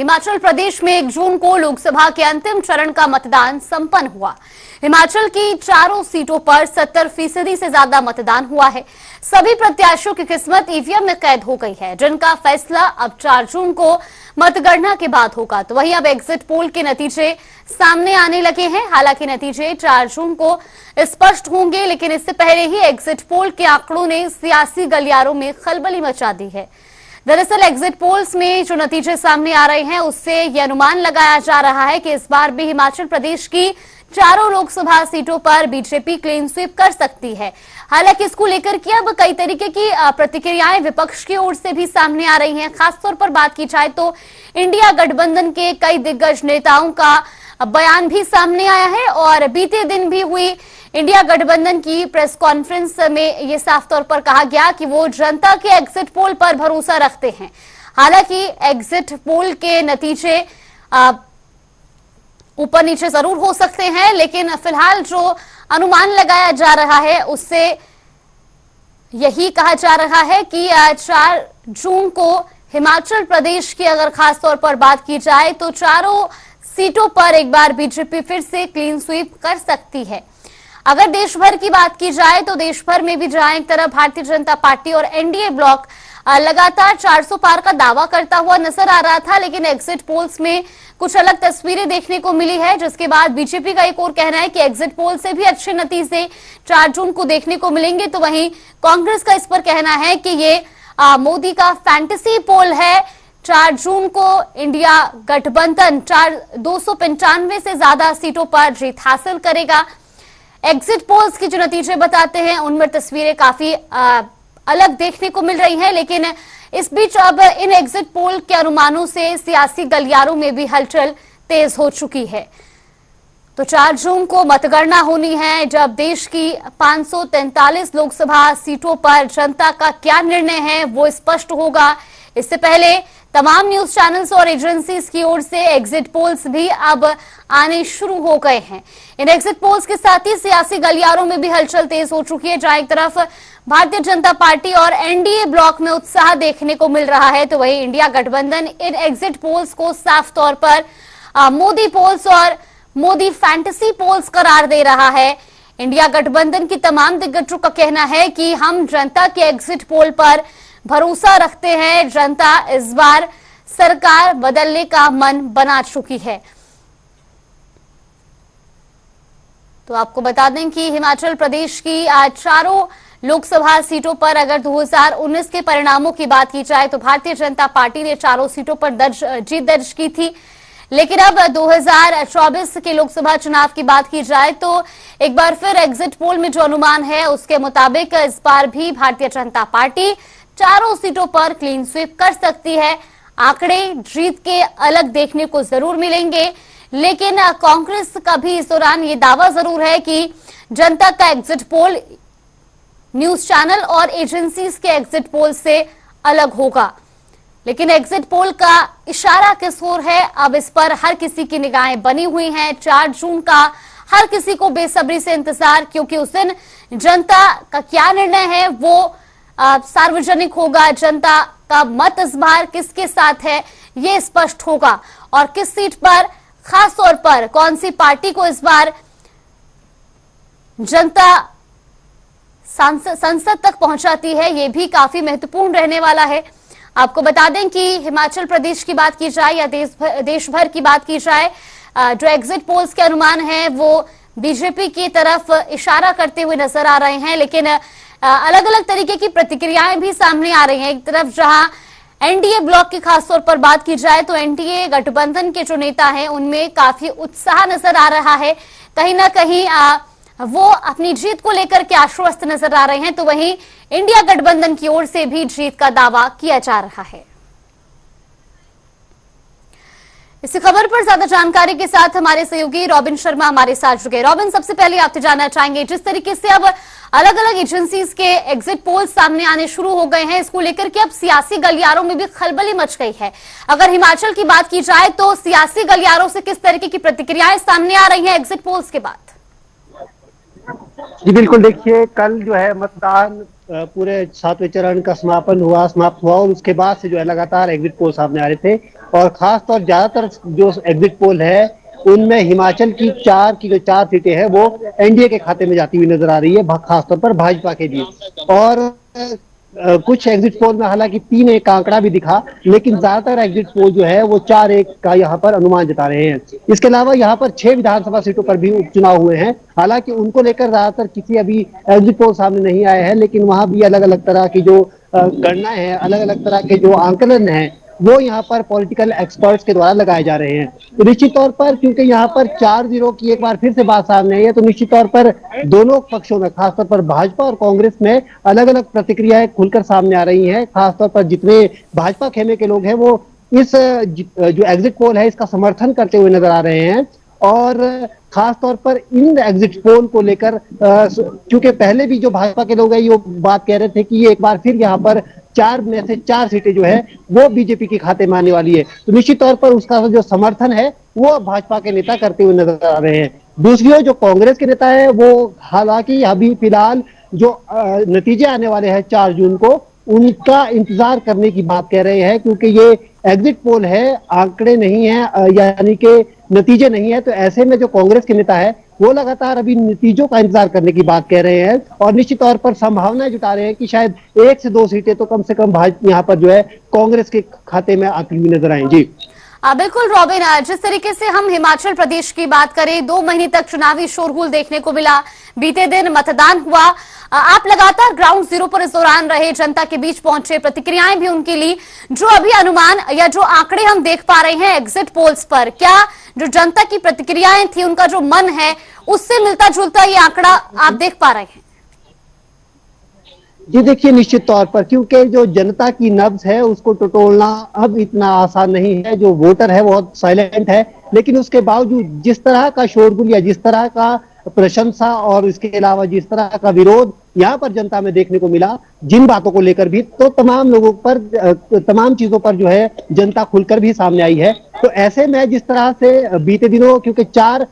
हिमाचल प्रदेश में 1 जून को लोकसभा के अंतिम चरण का मतदान संपन्न हुआ। हिमाचल की चारों सीटों पर 70% से ज्यादा मतदान हुआ है। सभी प्रत्याशियों की किस्मत ईवीएम में कैद हो गई है, जिनका फैसला अब 4 जून को मतगणना के बाद होगा। तो वहीं अब एग्जिट पोल के नतीजे सामने आने लगे हैं। हालांकि नतीजे 4 जून को स्पष्ट होंगे, लेकिन इससे पहले ही एग्जिट पोल के आंकड़ों ने सियासी गलियारों में खलबली मचा दी है। दरअसल एग्जिट पोल्स में जो नतीजे सामने आ रहे हैं, उससे यह अनुमान लगाया जा रहा है कि इस बार भी हिमाचल प्रदेश की चारों लोकसभा सीटों पर बीजेपी क्लीन स्वीप कर सकती है। हालांकि इसको लेकर के अब कई तरीके की प्रतिक्रियाएं विपक्ष की ओर से भी सामने आ रही हैं। खासतौर पर बात की जाए तो इंडिया गठबंधन के कई दिग्गज नेताओं का बयान भी सामने आया है और बीते दिन भी हुई इंडिया गठबंधन की प्रेस कॉन्फ्रेंस में ये साफ तौर पर कहा गया कि वो जनता के एग्जिट पोल पर भरोसा रखते हैं। हालांकि एग्जिट पोल के नतीजे ऊपर नीचे जरूर हो सकते हैं, लेकिन फिलहाल जो अनुमान लगाया जा रहा है उससे यही कहा जा रहा है कि 4 जून को हिमाचल प्रदेश की अगर खास तौर पर बात की जाए तो चारों सीटों पर एक बार बीजेपी फिर से क्लीन स्वीप कर सकती है। अगर देश भर की बात की जाए तो देश भर में भी जहां एक तरफ भारतीय जनता पार्टी और एनडीए ब्लॉक लगातार 400 पार का दावा करता हुआ नजर आ रहा था, लेकिन एग्जिट पोल्स में कुछ अलग तस्वीरें देखने को मिली है, जिसके बाद बीजेपी का एक और कहना है कि एग्जिट पोल से भी अच्छे नतीजे 4 जून को देखने को मिलेंगे। तो वहीं कांग्रेस का इस पर कहना है कि ये मोदी का फैंटेसी पोल है। 4 जून को इंडिया गठबंधन 295 से ज्यादा सीटों पर जीत हासिल करेगा। एग्जिट पोल्स के जो नतीजे बताते हैं उनमें तस्वीरें काफी अलग देखने को मिल रही हैं, लेकिन इस बीच अब इन एग्जिट पोल के अनुमानों से सियासी गलियारों में भी हलचल तेज हो चुकी है। तो 4 जून को मतगणना होनी है, जब देश की 543 लोकसभा सीटों पर जनता का क्या निर्णय है वो स्पष्ट होगा। इससे पहले तमाम न्यूज चैनल्स और एजेंसीज की ओर से एग्जिट पोल्स भी अब आने शुरू हो गए हैं। इन एग्जिट पोल्स के साथ ही सियासी गलियारों में भी हलचल तेज हो चुकी है, जहां एक तरफ भारतीय जनता पार्टी और एनडीए ब्लॉक में उत्साह देखने को मिल रहा है, तो वहीं इंडिया गठबंधन इन एग्जिट पोल्स को साफ तौर पर मोदी पोल्स और मोदी फैंटेसी पोल्स करार दे रहा है। इंडिया गठबंधन की तमाम दिग्गजों का कहना है कि हम जनता के एग्जिट पोल पर भरोसा रखते हैं। जनता इस बार सरकार बदलने का मन बना चुकी है। तो आपको बता दें कि हिमाचल प्रदेश की चारों लोकसभा सीटों पर अगर 2019 के परिणामों की बात की जाए तो भारतीय जनता पार्टी ने चारों सीटों पर जीत दर्ज की थी, लेकिन अब 2024 के लोकसभा चुनाव की बात की जाए तो एक बार फिर एग्जिट पोल में जो अनुमान है उसके मुताबिक इस बार भी भारतीय जनता पार्टी चारों सीटों पर क्लीन स्वीप कर सकती है। आंकड़े जीत के अलग देखने को जरूर मिलेंगे, लेकिन कांग्रेस का भी इस दौरान ये दावा जरूर है कि जनता का एग्जिट पोल न्यूज चैनल और एजेंसीज के एग्जिट पोल से अलग होगा। लेकिन एग्जिट पोल का इशारा किस ओर है, अब इस पर हर किसी की निगाहें बनी हुई हैं। 4 जून का हर किसी को बेसब्री से इंतजार, क्योंकि उस दिन जनता का क्या निर्णय है वो सार्वजनिक होगा। जनता का मत इस बार किसके साथ है ये स्पष्ट होगा, और किस सीट पर खास तौर पर कौन सी पार्टी को इस बार जनता संसद तक पहुंचाती है, ये भी काफी महत्वपूर्ण रहने वाला है। आपको बता दें कि हिमाचल प्रदेश की बात की जाए या देश भर की बात की जाए, जो एग्जिट पोल्स के अनुमान है वो बीजेपी की तरफ इशारा करते हुए नजर आ रहे हैं, लेकिन अलग अलग तरीके की प्रतिक्रियाएं भी सामने आ रही हैं। एक तरफ जहां एनडीए ब्लॉक की खासतौर पर बात की जाए तो एनडीए गठबंधन के जो नेता हैं उनमें काफी उत्साह नजर आ रहा है, कहीं ना कहीं वो अपनी जीत को लेकर के आश्वस्त नजर आ रहे हैं। तो वहीं इंडिया गठबंधन की ओर से भी जीत का दावा किया जा रहा है। इसी खबर पर ज्यादा जानकारी के साथ हमारे सहयोगी रॉबिन शर्मा हमारे साथ जुड़े। रॉबिन, सबसे पहले आपसे जानना चाहेंगे, जिस तरीके से अब अलग अलग एजेंसीज के एग्जिट पोल सामने आने शुरू हो गए हैं, इसको लेकर के अब सियासी गलियारों में भी खलबली मच गई है। अगर हिमाचल की बात की जाए तो सियासी गलियारों से किस तरीके की प्रतिक्रियाएं सामने आ रही हैं एग्जिट पोल्स के बाद? जी बिल्कुल, देखिए कल जो है मतदान पूरे 7वें चरण का समाप्त हुआ और उसके बाद से जो है लगातार एग्जिट पोल सामने आ रहे थे। और खास तौर ज्यादातर जो एग्जिट पोल है उनमें हिमाचल की जो 4 सीटें हैं वो एनडीए के खाते में जाती हुई नजर आ रही है, खासतौर पर भाजपा के लिए। और कुछ एग्जिट पोल में हालांकि 3-1 का आंकड़ा भी दिखा, लेकिन ज्यादातर एग्जिट पोल जो है वो 4-1 का यहाँ पर अनुमान जता रहे हैं। इसके अलावा यहाँ पर 6 विधानसभा सीटों पर भी उपचुनाव हुए हैं, हालांकि उनको लेकर ज्यादातर किसी अभी एग्जिट पोल सामने नहीं आए हैं, लेकिन वहां भी अलग अलग तरह की जो गणना है, अलग अलग तरह के जो आंकलन है वो यहाँ पर पॉलिटिकल एक्सपर्ट्स के द्वारा लगाए जा रहे हैं। तो निश्चित तौर पर क्योंकि यहाँ पर 4-0 की एक बार फिर से बात सामने आई है, तो निश्चित तौर पर दोनों पक्षों में, खासतौर पर भाजपा और कांग्रेस में अलग अलग प्रतिक्रियाएं खुलकर सामने आ रही हैं। खासतौर पर जितने भाजपा खेमे के लोग हैं वो इस जो एग्जिट पोल है इसका समर्थन करते हुए नजर आ रहे हैं। और खास तौर पर इन एग्जिट पोल को लेकर क्योंकि पहले भी जो भाजपा के लोग हैं ये बात कह रहे थे कि ये एक बार फिर यहाँ पर 4 में से 4 सीटें जो है वो बीजेपी के खाते में आने वाली है, तो निश्चित तौर पर उसका जो समर्थन है वो भाजपा के नेता करते हुए नजर आ रहे हैं। दूसरी ओर जो कांग्रेस के नेता है वो हालांकि अभी फिलहाल जो नतीजे आने वाले हैं 4 जून को उनका इंतजार करने की बात कह रहे हैं, क्योंकि ये एग्जिट पोल है, आंकड़े नहीं है, यानी कि नतीजे नहीं है। तो ऐसे में जो कांग्रेस के नेता है वो लगातार अभी नतीजों का इंतजार करने की बात कह रहे हैं और निश्चित तौर पर संभावनाएं जुटा रहे हैं कि शायद 1 से 2 सीटें तो कम से कम भाजपा यहाँ पर जो है कांग्रेस के खाते में आती हुई नजर आए। जी बिल्कुल रॉबिन, जिस तरीके से हम हिमाचल प्रदेश की बात करें, 2 महीने तक चुनावी शोरगुल देखने को मिला, बीते दिन मतदान हुआ, आप लगातार ग्राउंड जीरो पर इस दौरान रहे, जनता के बीच पहुंचे, प्रतिक्रियाएं भी उनकी ली। जो अभी अनुमान या जो आंकड़े हम देख पा रहे हैं एग्जिट पोल्स पर, क्या जो जनता की प्रतिक्रियाएं थी, उनका जो मन है, उससे मिलता जुलता ये आंकड़ा आप देख पा रहे हैं? जी देखिए, निश्चित तौर पर क्योंकि जो जनता की नब्ज है उसको टटोलना अब इतना आसान नहीं है। जो वोटर है बहुत साइलेंट है, लेकिन उसके बावजूद जिस तरह का शोरगुल या जिस तरह का प्रशंसा और इसके अलावा जिस तरह का विरोध यहाँ पर जनता में देखने को मिला, जिन बातों को लेकर भी, तो तमाम लोगों पर, तमाम चीजों पर जो है जनता खुलकर भी सामने आई है। तो ऐसे में जिस तरह से बीते दिनों क्योंकि 4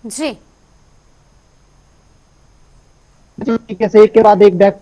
जी तरीके से एक के बाद एक बैक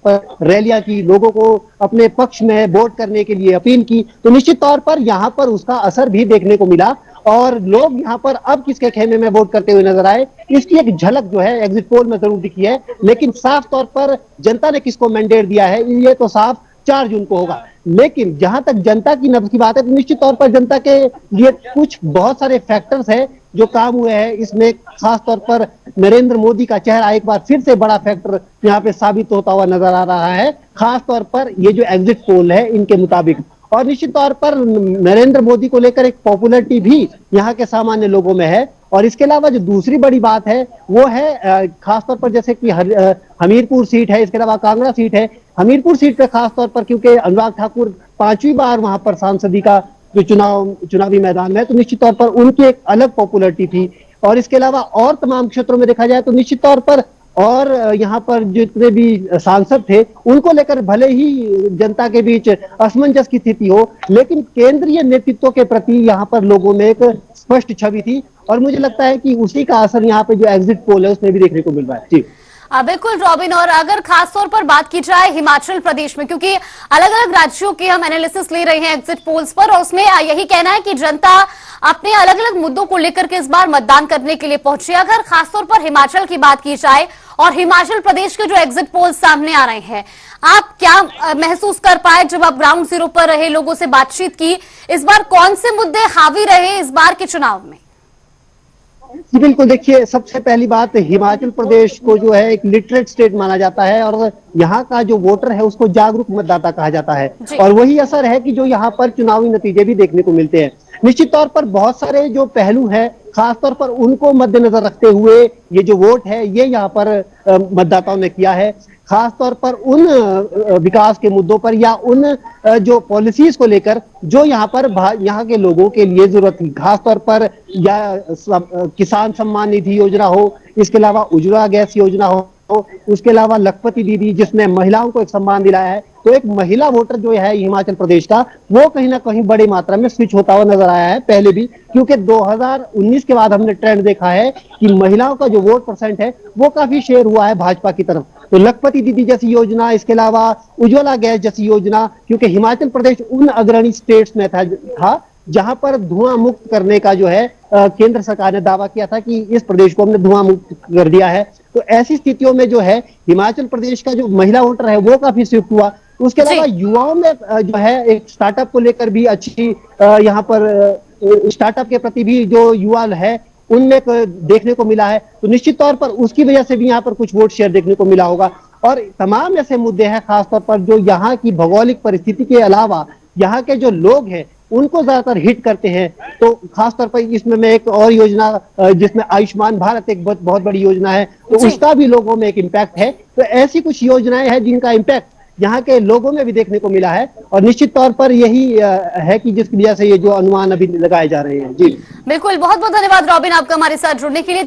पर रैलियां की, लोगों को अपने पक्ष में वोट करने के लिए अपील की, तो निश्चित तौर पर यहाँ पर उसका असर भी देखने को मिला और लोग यहाँ पर अब किसके खेमे में वोट करते हुए नजर आए, इसकी एक झलक जो है एग्जिट पोल में जरूर दिखी है। लेकिन साफ तौर पर जनता ने किसको मैंडेट दिया है ये तो साफ 4 जून को होगा। लेकिन जहां तक जनता की नब्ज की बात है तो निश्चित तौर पर जनता के लिए कुछ बहुत सारे फैक्टर्स हैं जो काम हुए हैं। इसमें खास तौर पर नरेंद्र मोदी का चेहरा एक बार फिर से बड़ा फैक्टर यहाँ पे साबित होता हुआ नजर आ रहा है, खास तौर पर ये जो एग्जिट पोल है इनके मुताबिक। और निश्चित तौर पर नरेंद्र मोदी को लेकर एक पॉपुलैरिटी भी यहाँ के सामान्य लोगों में है। और इसके अलावा जो दूसरी बड़ी बात है वो है खासतौर पर जैसे कि हमीरपुर सीट है, इसके अलावा कांगड़ा सीट है। हमीरपुर सीट पे खासतौर पर क्योंकि अनुराग ठाकुर 5वीं बार वहां पर सांसदी का जो चुनावी मैदान में, तो निश्चित तौर पर उनकी एक अलग पॉपुलैरिटी थी। और इसके अलावा और तमाम क्षेत्रों में देखा जाए तो निश्चित तौर पर और यहाँ पर जितने भी सांसद थे उनको लेकर भले ही जनता के बीच असमंजस की स्थिति हो, लेकिन केंद्रीय नेतृत्व के प्रति यहाँ पर लोगों में एक स्पष्ट छवि थी और मुझे लगता है कि उसी का असर यहाँ पे जो एग्जिट पोल है उसमें भी देखने को मिल रहा है। जी बिल्कुल रॉबिन, और अगर खास तौर पर बात की जाए हिमाचल प्रदेश में, क्योंकि अलग अलग राज्यों के हम एनालिसिस ले रहे हैं एग्जिट पोल्स पर, और उसमें यही कहना है कि जनता अपने अलग अलग मुद्दों को लेकर के इस बार मतदान करने के लिए पहुंची। अगर खासतौर पर हिमाचल की बात की जाए और हिमाचल प्रदेश के जो एग्जिट पोल्स सामने आ रहे हैं, आप क्या महसूस कर पाए जब आप ग्राउंड जीरो पर रहे, लोगों से बातचीत की, इस बार कौन से मुद्दे हावी रहे इस बार के चुनाव में? जी बिल्कुल, देखिए सबसे पहली बात, हिमाचल प्रदेश को जो है एक लिटरेट स्टेट माना जाता है और यहाँ का जो वोटर है उसको जागरूक मतदाता कहा जाता है और वही असर है कि जो यहाँ पर चुनावी नतीजे भी देखने को मिलते हैं। निश्चित तौर पर बहुत सारे जो पहलू है खासतौर पर उनको मद्देनजर रखते हुए ये जो वोट है ये यहाँ पर मतदाताओं ने किया है। खास तौर पर उन विकास के मुद्दों पर या उन जो पॉलिसीज को लेकर जो यहाँ पर यहाँ के लोगों के लिए जरूरत थी, खास तौर पर या किसान सम्मान निधि योजना हो, इसके अलावा उज्ज्वला गैस योजना हो, उसके अलावा लखपति दीदी जिसने महिलाओं को एक सम्मान दिलाया है। तो एक महिला वोटर जो है हिमाचल प्रदेश का वो कहीं ना कहीं बड़ी मात्रा में स्विच होता हुआ नजर आया है पहले भी, क्योंकि 2019 के बाद हमने ट्रेंड देखा है कि महिलाओं का जो वोट परसेंट है वो काफी शेयर हुआ है भाजपा की तरफ। तो लखपति दीदी जैसी योजना, इसके अलावा उज्ज्वला गैस जैसी योजना, क्योंकि हिमाचल प्रदेश उन अग्रणी स्टेट्स में था जहां पर धुआं मुक्त करने का जो है केंद्र सरकार ने दावा किया था कि इस प्रदेश को हमने धुआं मुक्त कर दिया है। तो ऐसी स्थितियों में जो है हिमाचल प्रदेश का जो महिला वोटर है वो काफी शिफ्ट हुआ। उसके अलावा युवाओं में जो है एक स्टार्टअप को लेकर भी अच्छी यहाँ पर स्टार्टअप के प्रति भी जो युवा है उनमें देखने को मिला है। तो निश्चित तौर पर उसकी वजह से भी यहाँ पर कुछ वोट शेयर देखने को मिला होगा। और तमाम ऐसे मुद्दे हैं खासतौर पर जो यहाँ की भौगोलिक परिस्थिति के अलावा यहाँ के जो लोग हैं उनको ज्यादातर हिट करते हैं। तो खासतौर पर इसमें मैं एक और योजना जिसमें आयुष्मान भारत एक बहुत बड़ी योजना है, तो उसका भी लोगों में एक इम्पैक्ट है। तो ऐसी कुछ योजनाएं हैं जिनका इम्पैक्ट यहाँ के लोगों में भी देखने को मिला है और निश्चित तौर पर यही है कि जिसकी वजह से ये जो अनुमान अभी लगाए जा रहे हैं। जी बिल्कुल, बहुत बहुत धन्यवाद रॉबिन आपका हमारे साथ जुड़ने के लिए।